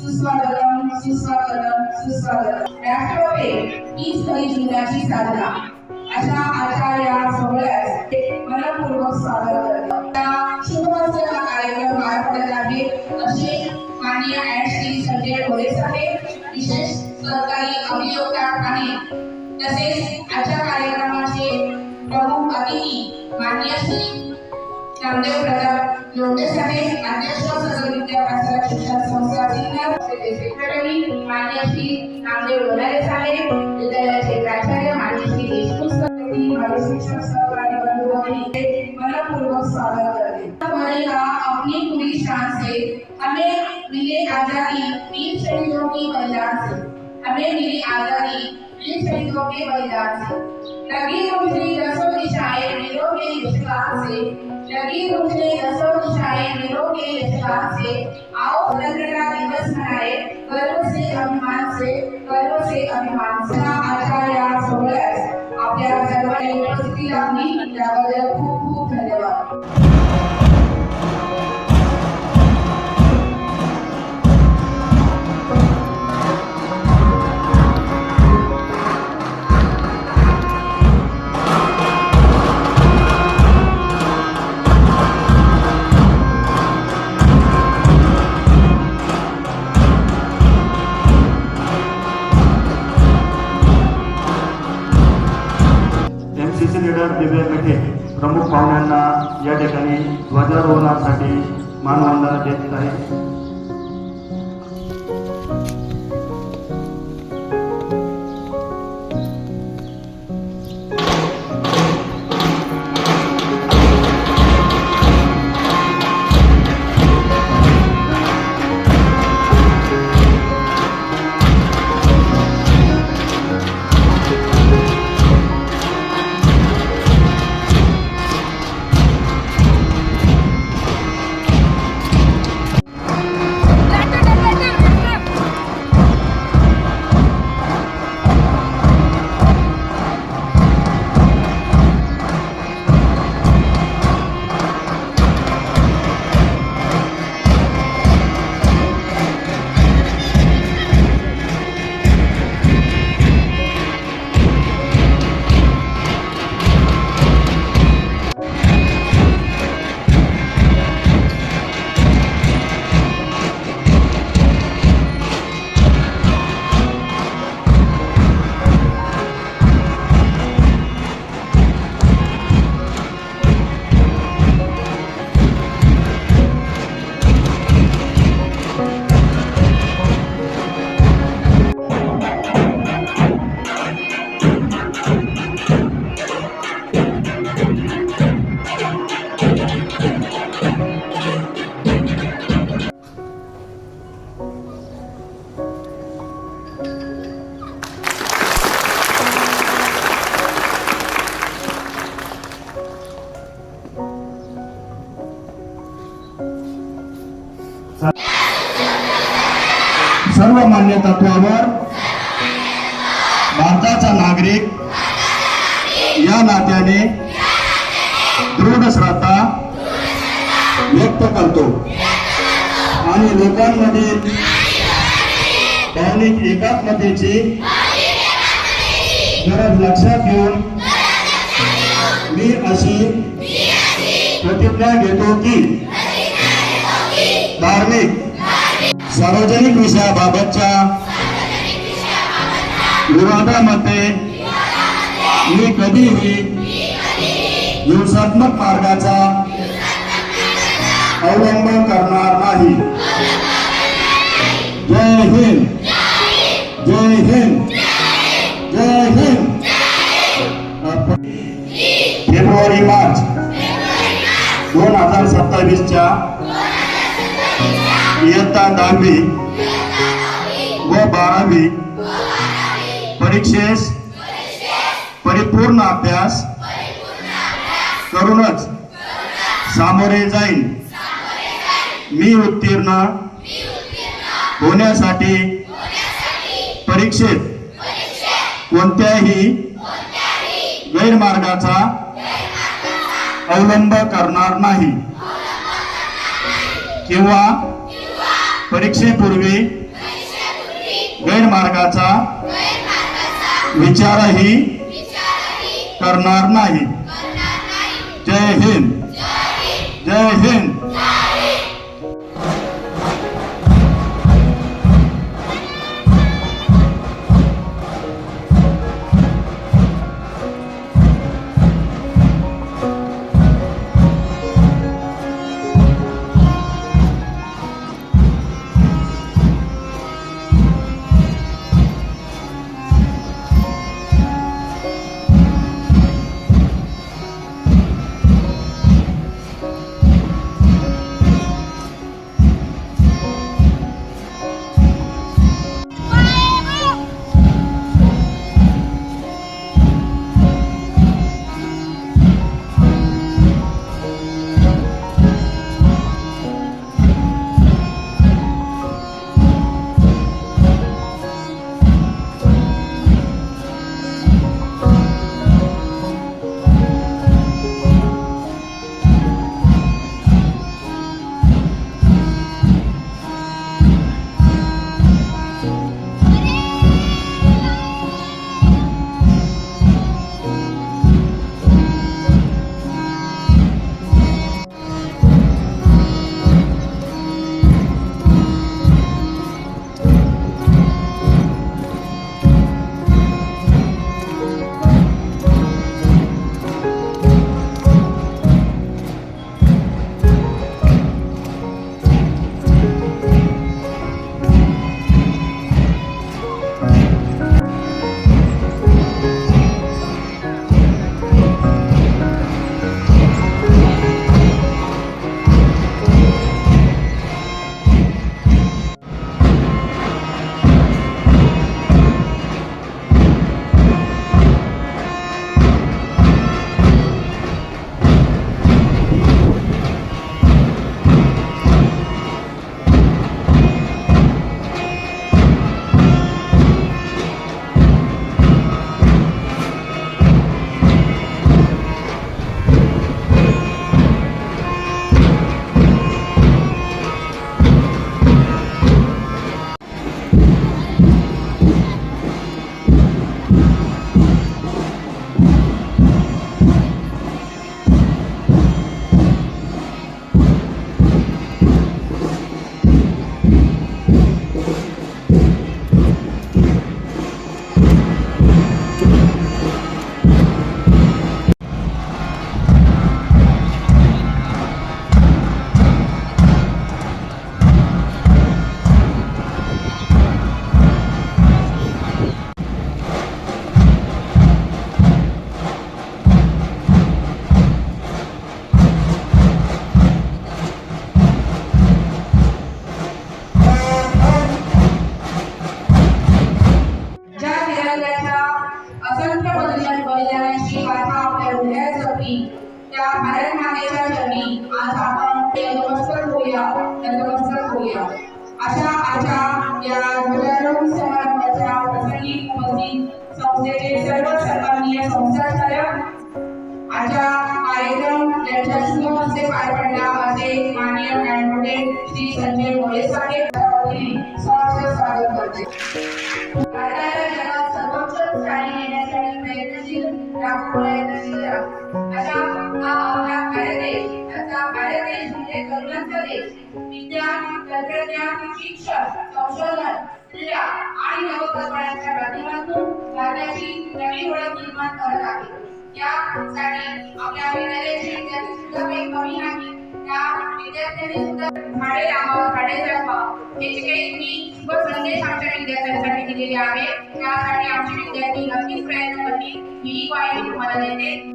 सुस्वागतम सुस्वागतम सुस्वागतम। राष्ट्रपती हीच खरी जीवनाची साधना अशा आचार्य सोहळ्यास मनपूर्वक स्वागत करते। शुभ असा कार्यक्रम पार पडत आहे असे माननीय श्री संजय गोरे साहेब विशेष सरकारी अभियोक्ता आणि तसेच आजच्या कार्यक्रमाचे प्रमुख अतिथी माननीय श्री नामदेव प्रताप लोटे साहेब अध्यक्ष सदर विद्यापीठ शिक्षण संस्था सिन्नर सेक्रेटरी माननीय श्री नामदेव लोणारे साहेब विद्यालयाचे प्राचार्य माननीय श्री देशमुख साहेब हमारे शिक्षक सहकारी बंधु भगिनी मनपूर्वक स्वागत करते। बढ़ेगा अपनी पूरी शान से हमें मिले आजादी वीर शहीदों की बलिदान से, हमें मिली आजादी वीर शहीदों के बलिदान से। लगी रोशनी दसों दिशाएं वीरों के यशगान से, लगी रोशनी दसों दिशाएं वीरों के यशगान से। आओ स्वतंत्रता दिवस मनाए गर्व से अभिमान से, गर्व से अभिमान से। आचार्य सोहळ्यास आपल्या सर्वांनी उपस्थिती लाभली त्याबद्दल खूप खूप धन्यवाद। दिव्या पेठे प्रमुख पाहुण्यांना या ठिकाणी ध्वजारोहणासाठी मानवंदना देत आहे। सर्वमान्य तत्वावर भारताचा नागरिक या नात्याने दृढ श्रद्धा व्यक्त करतो आणि लोकांमधील भावनिक एकात्मतेची गरज लक्षात घेऊन मी अशी प्रतिज्ञा घेतो की धार्मिक सार्वजनिक विषयाबाबतच्या विवादामध्ये मी कधीही हिंसात्मक मार्गाचा अवलंब करणार नाही। जय हिंद, जय हिंद, जय हिंद। फेब्रुवारी-मार्च 2027 इयत्ता 10वी व 12वी परीक्षेस परिपूर्ण अभ्यास करूनच सामोरे जाईन। मी उत्तीर्ण होण्यासाठी परीक्षेत कोणत्याही गैरमार्गाचा अवलंब करणार नाही किंवा परीक्षेपूर्वी गैरमार्गाचा विचारही करणार नाही. जय हिंद. जय हिंद. त्या भारत मातेच्या चरणी आज आपण नतमस्तक होऊया. अशा आजच्या या ध्वजारोहण समारंभाच्या प्रसंगी उपस्थित संस्थेचे सर्व सन्माननीय संस्थाचालक, आजचा कार्यक्रम यांच्या शुभ हस्ते पार पडला असे माननीय ॲडव्होकेट श्री संजय मोरे साहेब सहर्ष स्वागत करते. भारताला जगात सर्वोच्च स्थानी नेण्यासाठी प्रयत्नशील प्रयत्नशील अशा हा आपला भारत देश. भारत देश म्हणजे करुणांचा देश. विज्ञान, तंत्रज्ञान, शिक्षण, संशोधन, क्रीडा आणि नवकल्पनांच्या माध्यमातून भारताची नवी ओळख निर्माण करत आहे. यासाठी आपल्या विद्यालयाचे विद्यार्थी सुद्धा काही कमी नाही. त्या विद्यार्थ्यांनी सुद्धा झाडे लावा, झाडे जगवा हे जे काही मी शुभ संदेश आमच्या विद्यार्थ्यांसाठी दिलेले आहे त्यासाठी आमचे विद्यार्थी नक्कीच प्रयत्न करतील. ही ग्वाही तुम्हाला देते.